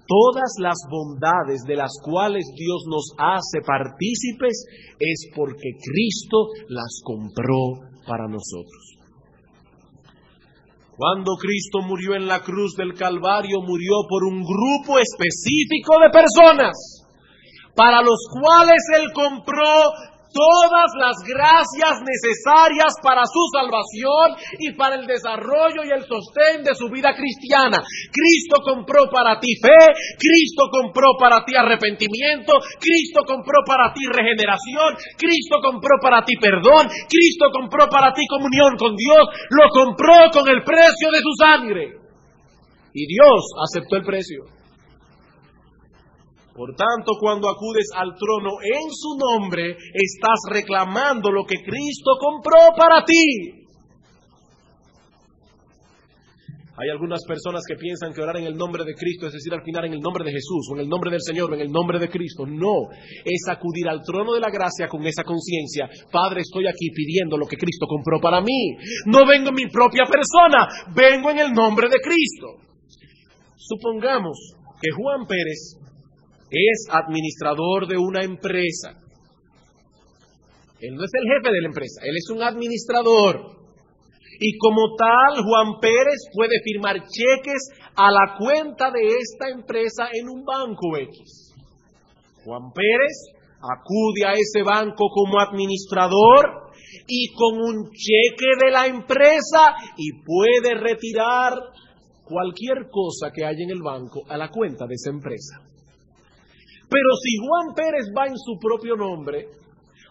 Todas las bondades de las cuales Dios nos hace partícipes es porque Cristo las compró para nosotros. Cuando Cristo murió en la cruz del Calvario, murió por un grupo específico de personas, para los cuales Él compró todas las gracias necesarias para su salvación y para el desarrollo y el sostén de su vida cristiana. Cristo compró para ti fe, Cristo compró para ti arrepentimiento, Cristo compró para ti regeneración, Cristo compró para ti perdón, Cristo compró para ti comunión con Dios, lo compró con el precio de su sangre. Y Dios aceptó el precio. Por tanto, cuando acudes al trono en su nombre, estás reclamando lo que Cristo compró para ti. Hay algunas personas que piensan que orar en el nombre de Cristo es decir al final en el nombre de Jesús, o en el nombre del Señor, o en el nombre de Cristo. No, es acudir al trono de la gracia con esa conciencia. Padre, estoy aquí pidiendo lo que Cristo compró para mí. No vengo en mi propia persona, vengo en el nombre de Cristo. Supongamos que Juan Pérez es administrador de una empresa. Él no es el jefe de la empresa, él es un administrador. Y como tal, Juan Pérez puede firmar cheques a la cuenta de esta empresa en un banco X. Juan Pérez acude a ese banco como administrador y con un cheque de la empresa y puede retirar cualquier cosa que haya en el banco a la cuenta de esa empresa. Pero si Juan Pérez va en su propio nombre,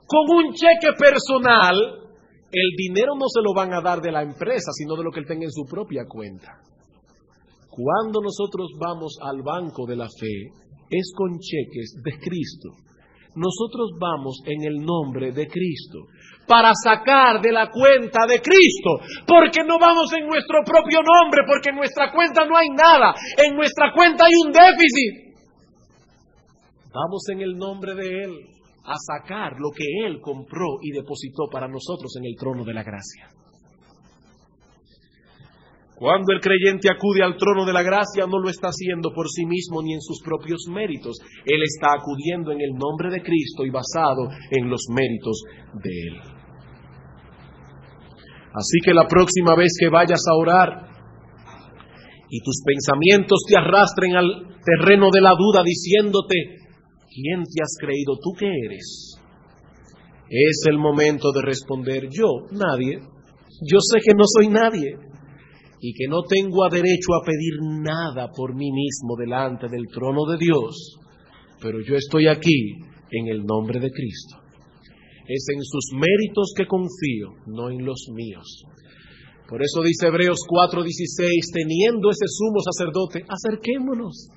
con un cheque personal, el dinero no se lo van a dar de la empresa, sino de lo que él tenga en su propia cuenta. Cuando nosotros vamos al banco de la fe, es con cheques de Cristo. Nosotros vamos en el nombre de Cristo para sacar de la cuenta de Cristo, porque no vamos en nuestro propio nombre, porque en nuestra cuenta no hay nada, en nuestra cuenta hay un déficit. Vamos en el nombre de Él a sacar lo que Él compró y depositó para nosotros en el trono de la gracia. Cuando el creyente acude al trono de la gracia, no lo está haciendo por sí mismo ni en sus propios méritos. Él está acudiendo en el nombre de Cristo y basado en los méritos de Él. Así que la próxima vez que vayas a orar y tus pensamientos te arrastren al terreno de la duda diciéndote, ¿quién te has creído tú que eres? Es el momento de responder, yo, nadie. Yo sé que no soy nadie y que no tengo derecho a pedir nada por mí mismo delante del trono de Dios, pero yo estoy aquí en el nombre de Cristo. Es en sus méritos que confío, no en los míos. Por eso dice Hebreos 4:16, teniendo ese sumo sacerdote, acerquémonos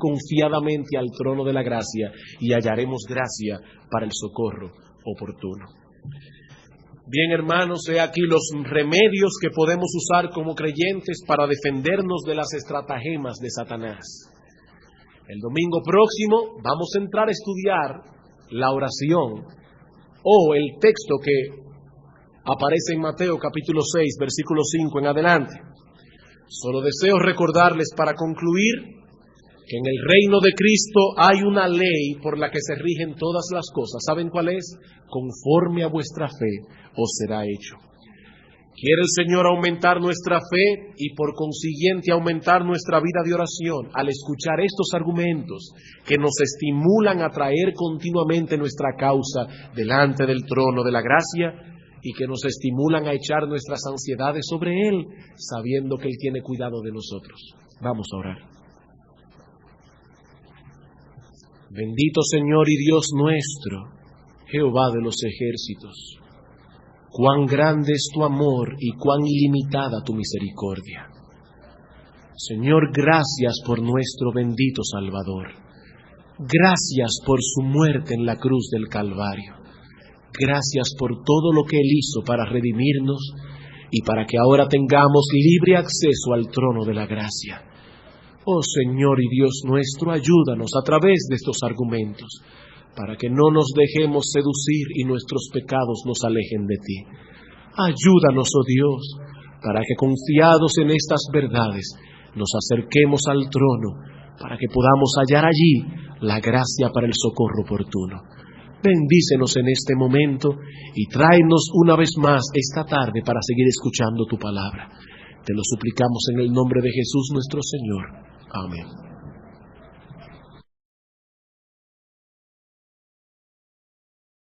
confiadamente al trono de la gracia y hallaremos gracia para el socorro oportuno. Bien, hermanos, he aquí los remedios que podemos usar como creyentes para defendernos de las estratagemas de Satanás. El domingo próximo vamos a entrar a estudiar la oración o el texto que aparece en Mateo capítulo 6, versículo 5 en adelante. Solo deseo recordarles para concluir que en el reino de Cristo hay una ley por la que se rigen todas las cosas. ¿Saben cuál es? Conforme a vuestra fe os será hecho. Quiere el Señor aumentar nuestra fe y por consiguiente aumentar nuestra vida de oración al escuchar estos argumentos que nos estimulan a traer continuamente nuestra causa delante del trono de la gracia y que nos estimulan a echar nuestras ansiedades sobre Él, sabiendo que Él tiene cuidado de nosotros. Vamos a orar. Bendito Señor y Dios nuestro, Jehová de los ejércitos, cuán grande es tu amor y cuán ilimitada tu misericordia. Señor, gracias por nuestro bendito Salvador. Gracias por su muerte en la cruz del Calvario. Gracias por todo lo que Él hizo para redimirnos y para que ahora tengamos libre acceso al trono de la gracia. Oh Señor y Dios nuestro, ayúdanos a través de estos argumentos para que no nos dejemos seducir y nuestros pecados nos alejen de ti. Ayúdanos, oh Dios, para que confiados en estas verdades nos acerquemos al trono para que podamos hallar allí la gracia para el socorro oportuno. Bendícenos en este momento y tráenos una vez más esta tarde para seguir escuchando tu palabra. Te lo suplicamos en el nombre de Jesús nuestro Señor. Amén.